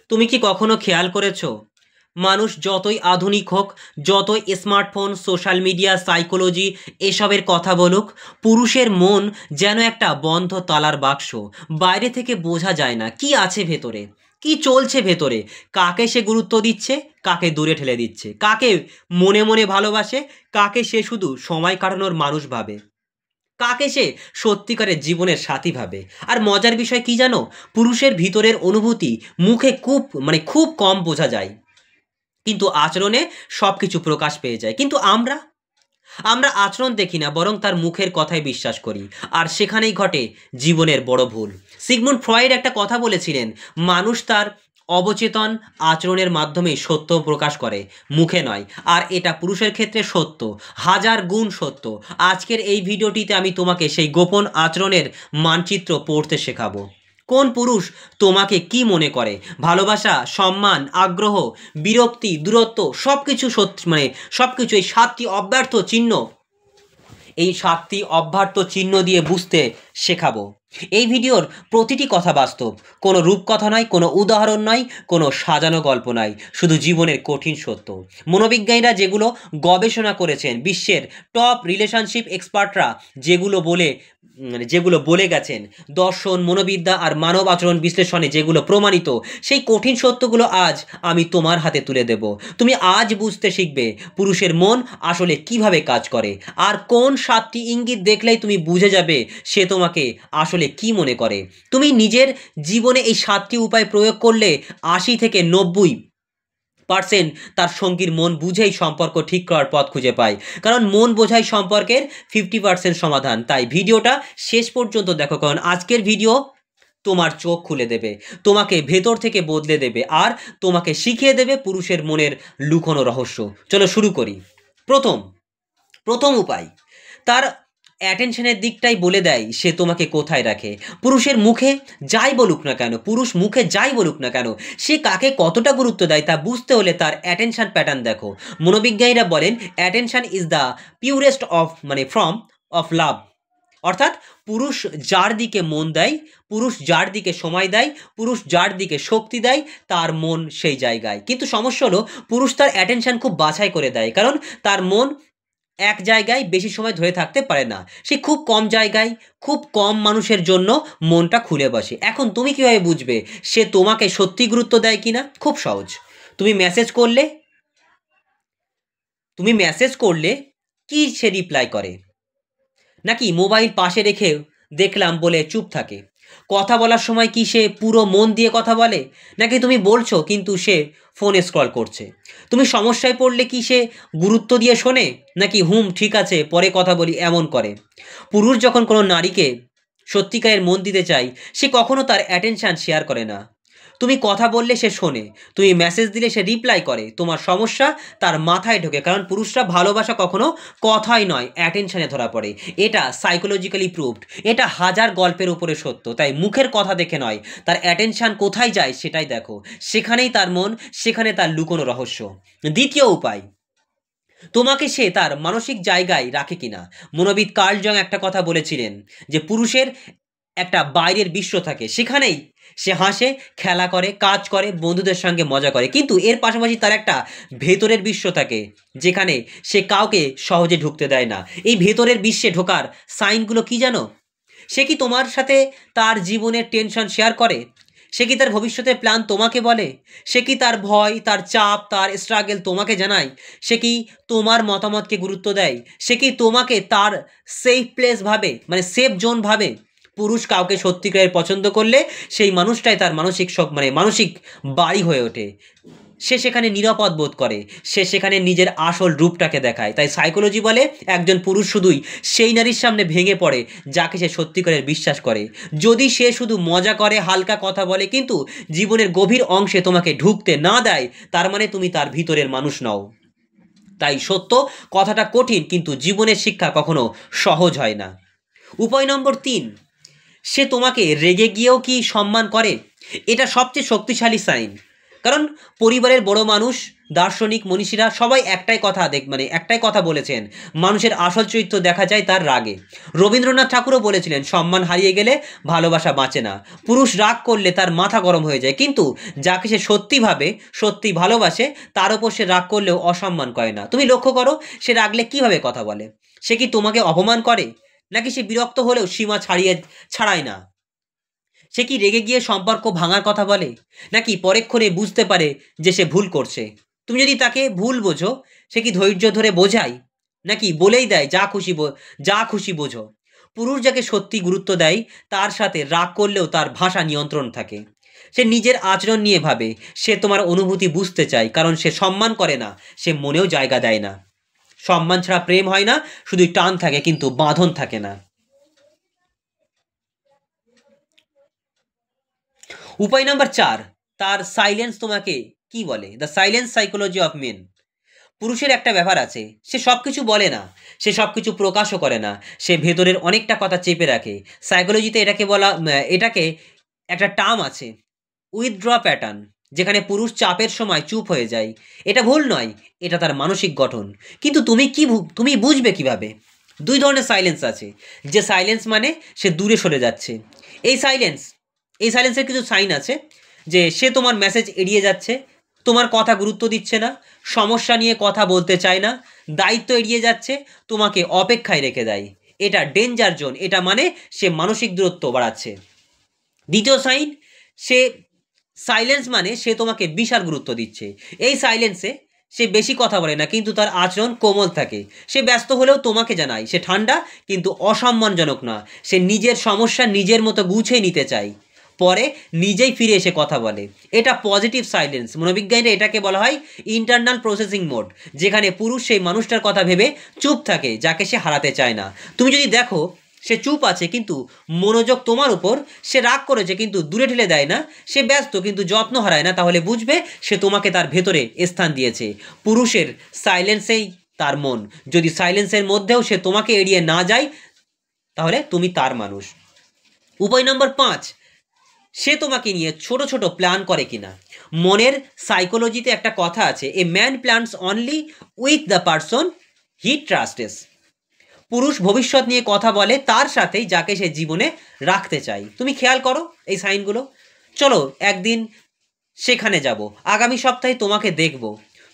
তুমি কি কখনো খেয়াল করেছো, মানুষ যতই আধুনিক হোক, যতই স্মার্টফোন, সোশ্যাল মিডিয়া, সাইকোলজি এসবের কথা বলুক, পুরুষের মন যেন একটা বন্ধ তালার বাক্স। বাইরে থেকে বোঝা যায় না কি আছে ভেতরে, কি চলছে ভেতরে, কাকে সে গুরুত্ব দিচ্ছে, কাকে দূরে ঠেলে দিচ্ছে, কাকে মনে মনে ভালোবাসে, কাকে সে শুধু সময় কাটানোর মানুষ ভাবে, কাকে সে সত্যিকারের জীবনের সাথী ভাবে। আর মজার বিষয় কি জানো, পুরুষের ভিতরের অনুভূতি মুখে খুব কম বোঝা যায়, কিন্তু আচরণে সব কিছু প্রকাশ পেয়ে যায়। কিন্তু আমরা আমরা আচরণ দেখি না, বরং তার মুখের কথায় বিশ্বাস করি। আর সেখানেই ঘটে জীবনের বড় ভুল। সিগমুন্ড ফ্রয়েড একটা কথা বলেছিলেন, মানুষ তার অবচেতন আচরণের মাধ্যমে সত্য প্রকাশ করে, মুখে নয়। আর এটা পুরুষের ক্ষেত্রে সত্য, হাজার গুণ সত্য। আজকের এই ভিডিওটিতে আমি তোমাকে সেই গোপন আচরণের মানচিত্র পড়তে শেখাবো। কোন পুরুষ তোমাকে কি মনে করে, ভালোবাসা, সম্মান, আগ্রহ, বিরক্তি, দূরত্ব, সব কিছু সত্যি, সব কিছু এই 7টি অব্যর্থ চিহ্ন, এই 7টি অব্যর্থ চিহ্ন দিয়ে বুঝতে শেখাবো। এই ভিডিওর প্রতিটি কথা বাস্তব, কোনো রূপকথা নয়, কোনো উদাহরণ নয়, কোনো সাজানো গল্প নয়, শুধু জীবনের কঠিন সত্য। মনোবিজ্ঞানীরা যেগুলো গবেষণা করেছেন, বিশ্বের টপ রিলেশনশিপ এক্সপার্টরা যেগুলো বলে গেছেন, দর্শন, মনোবিদ্যা আর মানব আচরণ বিশ্লেষণে যেগুলো প্রমাণিত, সেই কঠিন সত্যগুলো আজ আমি তোমার হাতে তুলে দেব। তুমি আজ বুঝতে শিখবে পুরুষের মন আসলে কিভাবে কাজ করে, আর কোন 7টি ইঙ্গিত দেখলেই তুমি বুঝে যাবে সে তোমাকে আসলে কি মনে করে। তুমি নিজের জীবনে এই 7টি উপায় প্রয়োগ করলে 80 থেকে 90% তার সঙ্গীর মন বুঝেই সম্পর্ক ঠিক করার পথ খুঁজে পায়। কারণ মন বোঝাই সম্পর্কের 50% সমাধান। তাই ভিডিওটা শেষ পর্যন্ত দেখো, কারণ আজকের ভিডিও তোমার চোখ খুলে দেবে, তোমাকে ভেতর থেকে বদলে দেবে, আর তোমাকে শিখিয়ে দেবে পুরুষের মনের লুকোনো রহস্য। চলো শুরু করি। প্রথম উপায়, তার অ্যাটেনশনের দিকটাই বলে দেয় সে তোমাকে কোথায় রাখে। পুরুষ মুখে যাই বলুক না কেন, সে কাকে কতটা গুরুত্ব দেয় তা বুঝতে হলে তার অ্যাটেনশন প্যাটার্ন দেখো। মনোবিজ্ঞানীরা বলেন, attention is the purest form of love. অর্থাৎ পুরুষ যার দিকে মন দেয়, পুরুষ যার দিকে সময় দেয়, পুরুষ যার দিকে শক্তি দেয়, তার মন সেই জায়গায়। কিন্তু সমস্যা হলো, পুরুষ তার অ্যাটেনশন খুব বাছাই করে দেয়, কারণ তার মন এক জায়গায় বেশি সময় ধরে থাকতে পারে না। সে খুব কম জায়গায়, খুব কম মানুষের জন্য মনটা খুলে বসে। এখন তুমি কিভাবে বুঝবে সে তোমাকে সত্যি গুরুত্ব দেয় কিনা? খুব সহজ। তুমি মেসেজ করলে কি সে রিপ্লাই করে, নাকি মোবাইল পাশে রেখে দেখলাম বলে চুপ থাকে? কথা বলার সময় কি সে পুরো মন দিয়ে কথা বলে, নাকি তুমি বলছো কিন্তু সে ফোনে স্ক্রল করছে? তুমি সমস্যায় পড়লে কি সে গুরুত্ব দিয়ে শোনে, নাকি ঠিক আছে পরে কথা বলি এমন করে? পুরুষ যখন কোনো নারীকে সত্যিকারের মন দিতে চায়, সে কখনো তার অ্যাটেনশন শেয়ার করে না। তুমি কথা বললে সে শোনে, তুমি মেসেজ দিলে সে রিপ্লাই করে। তোমার সমস্যা তার মাথায় ঢোকে, কারণ পুরুষরা ভালোবাসা কখনো কথাই নয়, অ্যাটেনশনে ধরা পড়ে। এটা সাইকোলজিক্যালি প্রুভড, এটা হাজার গল্পের উপরে সত্য। তাই মুখের কথা দেখে নয়, তার অ্যাটেনশন কোথায় যায় সেটাই দেখো। সেখানেই তার মন, সেখানে তার লুকোনো রহস্য। দ্বিতীয় উপায়, তোমাকে সে তার মানসিক জায়গায় রাখে কিনা। মনোবিদ কার্ল জং একটা কথা বলেছিলেন যে পুরুষের একটা বাইরের বিশ্ব থাকে, সেখানেই সে হাসে, খেলা করে, কাজ করে, বন্ধুদের সঙ্গে মজা করে, কিন্তু এর পাশাপাশি তার একটা ভেতরের বিশ্ব থাকে যেখানে সে কাউকে সহজে ঢুকতে দেয় না। এই ভেতরের বিশ্বে ঢোকার সাইনগুলো কি জানো? সে কি তোমার সাথে তার জীবনের টেনশন শেয়ার করে? সে কি তার ভবিষ্যতের প্ল্যান তোমাকে বলে? সে কি তার ভয়, তার চাপ, তার স্ট্রাগল তোমাকে জানায়? সে কি তোমার মতামতকে গুরুত্ব দেয়? সে কি তোমাকে তার সেফ প্লেস ভাবে, সেফ জোন ভাবে? পুরুষ কাউকে সত্যিকারের পছন্দ করলে সেই মানুষটাই তার মানসিক বাড়ি হয়ে ওঠে। সে সেখানে নিরাপদ বোধ করে, সে সেখানে নিজের আসল রূপটাকে দেখায়। তাই সাইকোলজি বলে, একজন পুরুষ শুধুই সেই নারীর সামনে ভেঙে পড়ে যাকে সে সত্যিকারের বিশ্বাস করে। যদি সে শুধু মজা করে, হালকা কথা বলে, কিন্তু জীবনের গভীর অংশে তোমাকে ঢুকতে না দেয়, তার মানে তুমি তার ভিতরের মানুষ নও। তাই সত্য কথাটা কঠিন, কিন্তু জীবনের শিক্ষা কখনো সহজ হয় না। উপায় নম্বর 3, সে তোমাকে রেগে গিয়েও কি সম্মান করে। এটা সবচেয়ে শক্তিশালী সাইন। কারণ পরিবারের বড় মানুষ, দার্শনিক, মনীষীরা সবাই একটাই কথা বলেছেন, মানুষের আসল চরিত্র দেখা যায় তার রাগে। রবীন্দ্রনাথ ঠাকুরও বলেছিলেন, সম্মান হারিয়ে গেলে ভালোবাসা বাঁচে না। পুরুষ রাগ করলে তার মাথা গরম হয়ে যায়, কিন্তু যাকে সে সত্যি ভালোবাসে, তার ওপর সে রাগ করলেও অসম্মান করে না। তুমি লক্ষ্য করো, সে রাগলে কিভাবে কথা বলে। সে কি তোমাকে অপমান করে, নাকি সে বিরক্ত হলেও সীমা ছাড়ায় না? সে কি রেগে গিয়ে সম্পর্ক ভাঙার কথা বলে, নাকি পরক্ষণে বুঝতে পারে যে সে ভুল করছে? তুমি যদি তাকে ভুল বোঝো, সে কি ধৈর্য ধরে বোঝায়, নাকি বলেই দেয় যা খুশি বোঝো? পুরুষ যাকে সত্যি গুরুত্ব দেয়, তার সাথে রাগ করলেও তার ভাষা নিয়ন্ত্রণ থাকে। সে নিজের আচরণ নিয়ে ভাবে, সে তোমার অনুভূতি বুঝতে চায়, কারণ সে সম্মান করে না, সে মনেও জায়গা দেয় না। সম্মান ছাড়া প্রেম হয় না, শুধু টান থাকে কিন্তু বাঁধন থাকে না। উপায় নাম্বার 4, তার সাইলেন্স তোমাকে কি বলে? The silence psychology of men. পুরুষের একটা ব্যাপার আছে, সে সবকিছু বলে না, সে সবকিছু প্রকাশও করে না, সে ভেতরের অনেকটা কথা চেপে রাখে। সাইকোলজিতে এটাকে একটা টার্ম আছে, উইথড্র প্যাটার্ন, যেখানে পুরুষ চাপের সময় চুপ হয়ে যায়। এটা ভুল নয়, এটা তার মানসিক গঠন। কিন্তু তুমি বুঝবে কিভাবে? দুই ধরনের সাইলেন্স আছে। যে সাইলেন্স মানে সে দূরে সরে যাচ্ছে, এই সাইলেন্স এই সাইলেন্সের কিছু সাইন আছে, যে সে তোমার মেসেজ এড়িয়ে যাচ্ছে, তোমার কথা গুরুত্ব দিচ্ছে না, সমস্যা নিয়ে কথা বলতে চায় না, দায়িত্ব এড়িয়ে যাচ্ছে, তোমাকে অপেক্ষায় রেখে দেয়। এটা ডেঞ্জার জোন, এটা মানে সে মানসিক দূরত্ব বাড়াচ্ছে। দ্বিতীয় সাইন, সে সাইলেন্স মানে সে তোমাকে বিশাল গুরুত্ব দিচ্ছে। এই সাইলেন্সে সে বেশি কথা বলে না, কিন্তু তার আচরণ কোমল থাকে। সে ব্যস্ত হলেও তোমাকে জানায়, সে ঠান্ডা কিন্তু অসম্মানজনক না। সে নিজের সমস্যা নিজের মতো গুছিয়ে নিতে চায়, পরে নিজেই ফিরে এসে কথা বলে। এটা পজিটিভ সাইলেন্স। মনোবিজ্ঞানীরা এটাকে বলা হয় ইন্টারনাল প্রসেসিং মোড, যেখানে পুরুষ সেই মানুষটার কথা ভেবে চুপ থাকে যাকে সে হারাতে চায় না। তুমি যদি দেখো সে চুপ আছে কিন্তু মনোযোগ তোমার উপর, সে রাগ করেছে কিন্তু দূরে ঠেলে দেয় না, সে ব্যস্ত কিন্তু যত্ন হারায় না, তাহলে বুঝবে সে তোমাকে তার ভেতরে স্থান দিয়েছে। পুরুষের সাইলেন্সেই তার মন। যদি সাইলেন্সের মধ্যেও সে তোমাকে এড়িয়ে না যায়, তাহলে তুমি তার মানুষ। উপায় নম্বর 5, সে তোমাকে নিয়ে ছোট ছোট প্ল্যান করে কিনা। মনের সাইকোলজিতে একটা কথা আছে, a man plans only with the person he trusts. পুরুষ ভবিষ্যৎ নিয়ে কথা বলে তার সাথেই যাকে সে জীবনে রাখতে চায়। তুমি খেয়াল করো এই সাইনগুলো। চলো একদিন সেখানে যাব, আগামী সপ্তাহে তোমাকে দেখব,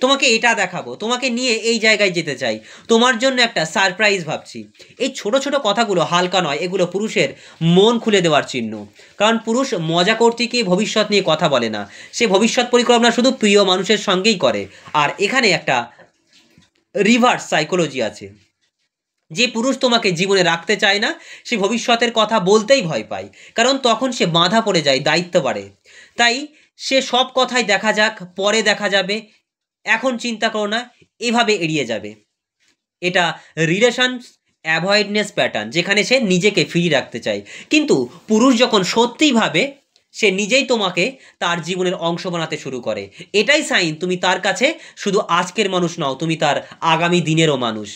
তোমাকে এটা দেখাবো, তোমাকে নিয়ে এই জায়গায় যেতে চাই, তোমার জন্য একটা সারপ্রাইজ ভাবছি। এই ছোট ছোট কথাগুলো হালকা নয়, এগুলো পুরুষের মন খুলে দেওয়ার চিহ্ন। কারণ পুরুষ মজা করতে গিয়ে ভবিষ্যৎ নিয়ে কথা বলে না, সে ভবিষ্যৎ পরিকল্পনা শুধু প্রিয় মানুষের সঙ্গেই করে। আর এখানে একটা রিভার্স সাইকোলজি আছে। যে পুরুষ তোমাকে জীবনে রাখতে চায় না, সে ভবিষ্যতের কথা বলতেই ভয় পায়, কারণ তখন সে বাঁধা পড়ে যায়, দায়িত্ব বাড়ে। তাই সে সব কথাই দেখা যাক, পরে দেখা যাবে, এখন চিন্তা করো না, এভাবে এড়িয়ে যাবে। এটা রিলেশন অ্যাভয়েডনেস প্যাটার্ন, যেখানে সে নিজেকে ফিরিয়ে রাখতে চায়। কিন্তু পুরুষ যখন সত্যিই ভাবে, সে নিজেই তোমাকে তার জীবনের অংশ বানাতে শুরু করে। এটাই সাইন তুমি তার কাছে শুধু আজকের মানুষ নও, তুমি তার আগামী দিনেরও মানুষ।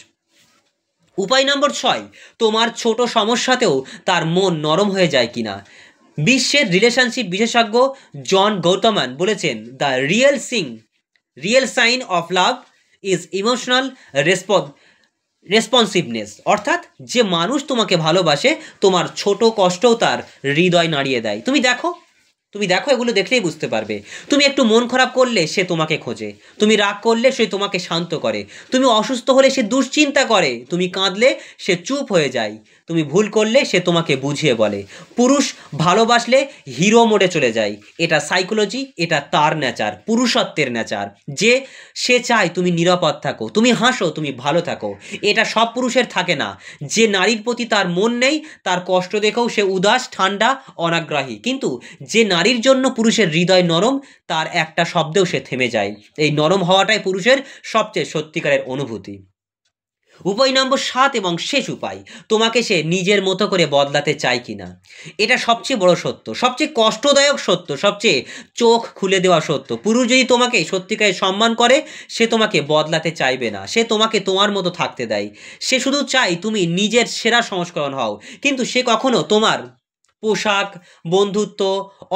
উপায় নম্বর 6, তোমার ছোট সমস্যাতেও তার মন নরম হয়ে যায় কিনা। বিশ্বের রিলেশনশিপ বিশেষজ্ঞ জন গৌতমান বলেছেন, the real sign of love is emotional responsiveness. অর্থাৎ যে মানুষ তোমাকে ভালোবাসে, তোমার ছোট কষ্টও তার হৃদয় নাড়িয়ে দেয়। তুমি দেখো এগুলো দেখলেই বুঝতে পারবে। তুমি একটু মন খারাপ করলে সে তোমাকে খোঁজে, তুমি রাগ করলে সে তোমাকে শান্ত করে, তুমি অসুস্থ হলে সে দুশ্চিন্তা করে, তুমি কাঁদলে সে চুপ হয়ে যায়, তুমি ভুল করলে সে তোমাকে বুঝিয়ে বলে। পুরুষ ভালোবাসলে হিরো মোডে চলে যায়। এটা সাইকোলজি, এটা তার নেচার, পুরুষত্বের নেচার। যে সে চায় তুমি নিরাপদ থাকো, তুমি হাসো, তুমি ভালো থাকো। এটা সব পুরুষের থাকে না। যে নারীর প্রতি তার মন নেই, তার কষ্ট দেখেও সে উদাস, ঠান্ডা, অনাগ্রাহী। কিন্তু যে নারীর জন্য পুরুষের হৃদয় নরম, তার একটা শব্দেও সে থেমে যায়। এই নরম হওয়াটাই পুরুষের সবচেয়ে সত্যিকারের অনুভূতি। উপায় নম্বর 7 এবং শেষ উপায়, তোমাকে সে নিজের মতো করে বদলাতে চায় কিনা। এটা সবচেয়ে বড় সত্য, সবচেয়ে কষ্টদায়ক সত্য, সবচেয়ে চোখ খুলে দেওয়া সত্য। পুরুষ যদি তোমাকে সত্যিকারের সম্মান করে, সে তোমাকে বদলাতে চাইবে না, সে তোমাকে তোমার মতো থাকতে দেয়। সে শুধু চায় তুমি নিজের সেরা সংস্করণ হও। কিন্তু সে কখনো তোমার পোশাক, বন্ধুত্ব,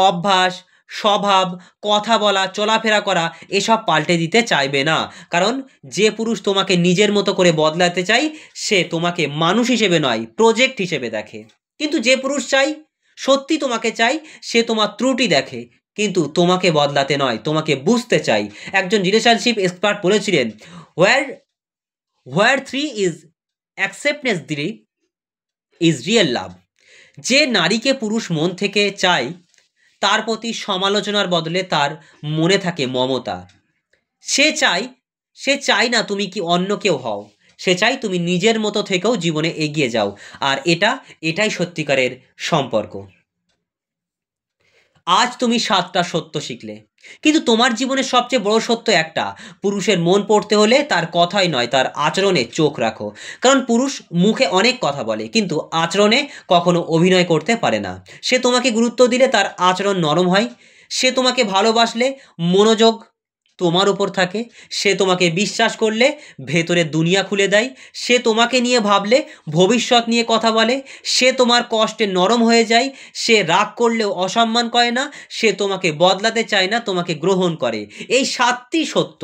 অভ্যাস, স্বভাব, কথা বলা, চলাফেরা করা এসব পাল্টে দিতে চাইবে না। কারণ যে পুরুষ তোমাকে নিজের মতো করে বদলাতে চাই সে তোমাকে মানুষ হিসেবে নয়, প্রজেক্ট হিসেবে দেখে। কিন্তু যে পুরুষ চাই, সত্যি তোমাকে চাই, সে তোমার ত্রুটি দেখে, কিন্তু তোমাকে বদলাতে নয়, তোমাকে বুঝতে চাই। একজন রিলেশনশিপ এক্সপার্ট বলেছিলেন, হোয়ার হোয়ার থ্রি ইজ অ্যাকসেপ্টনেস দিলি ইজ রিয়েল লাভ। যে নারীকে পুরুষ মন থেকে চায় তার প্রতি সমালোচনার বদলে তার মনে থাকে মমতা। সে চায় সে চায় না তুমি কি অন্য কেউ হও, সে চাই তুমি নিজের মতো থেকেও জীবনে এগিয়ে যাও। আর এটাই সত্যিকারের সম্পর্ক। আজ তুমি 7টা সত্য শিখলে, কিন্তু তোমার জীবনের সবচেয়ে বড় সত্য একটা, পুরুষের মন পড়তে হলে তার কথাই নয় তার আচরণে চোখ রাখো। কারণ পুরুষ মুখে অনেক কথা বলে কিন্তু আচরণে কখনো অভিনয় করতে পারে না। সে তোমাকে গুরুত্ব দিলে তার আচরণ নরম হয়, সে তোমাকে ভালোবাসলে মনোযোগ তোমার উপর থাকে, সে তোমাকে বিশ্বাস করলে ভেতরে দুনিয়া খুলে দেয়, সে তোমাকে নিয়ে ভাবলে ভবিষ্যৎ নিয়ে কথা বলে, সে তোমার কষ্টে নরম হয়ে যায়, সে রাগ করলেও অসম্মান করে না, সে তোমাকে বদলাতে চায় না, তোমাকে গ্রহণ করে। এই 7টি সত্য,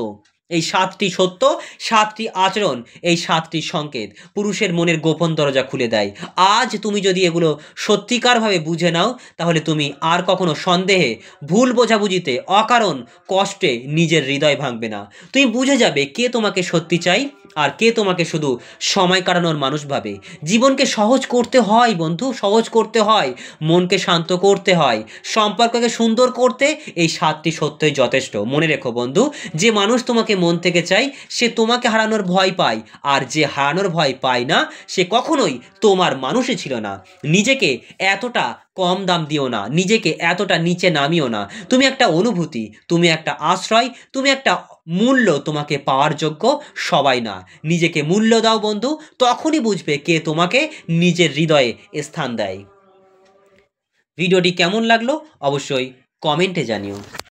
এই 7টি সত্য, 7টি আচরণ, এই 7টি সংকেত পুরুষের মনের গোপন দরজা খুলে দেয়। আজ তুমি যদি এগুলো সত্যিকারভাবে বুঝে নাও তাহলে তুমি আর কখনো সন্দেহে, ভুল বোঝাবুঝিতে, অকারণ কষ্টে নিজের হৃদয় ভাঙবে না। তুমি বুঝে যাবে কে তোমাকে সত্যি চাই আর কে তোমাকে শুধু সময় কাটানোর মানুষ ভাবে। জীবনকে সহজ করতে হয় বন্ধু, সহজ করতে হয়, মনকে শান্ত করতে হয়, সম্পর্ককে সুন্দর করতে এই 7টি সত্যই যথেষ্ট। মনে রেখো বন্ধু, যে মানুষ তোমাকে মন থেকে চাই সে তোমাকে হারানোর ভয় পায়, আর যে হারানোর ভয় পায় না সে কখনোই তোমার মানুষই ছিল না। নিজেকে এতটা কম দাম দিও না, নিজেকে এতটা নিচে নামিও না। তুমি একটা অনুভূতি, তুমি একটা আশ্রয়, তুমি একটা মূল্য, তোমাকে পাওয়ার যোগ্য সবাই না। নিজেকে মূল্য দাও বন্ধু, তখনই বুঝবে কে তোমাকে নিজের হৃদয়ে স্থান দেয়। ভিডিওটি কেমন লাগলো অবশ্যই কমেন্টে জানিও।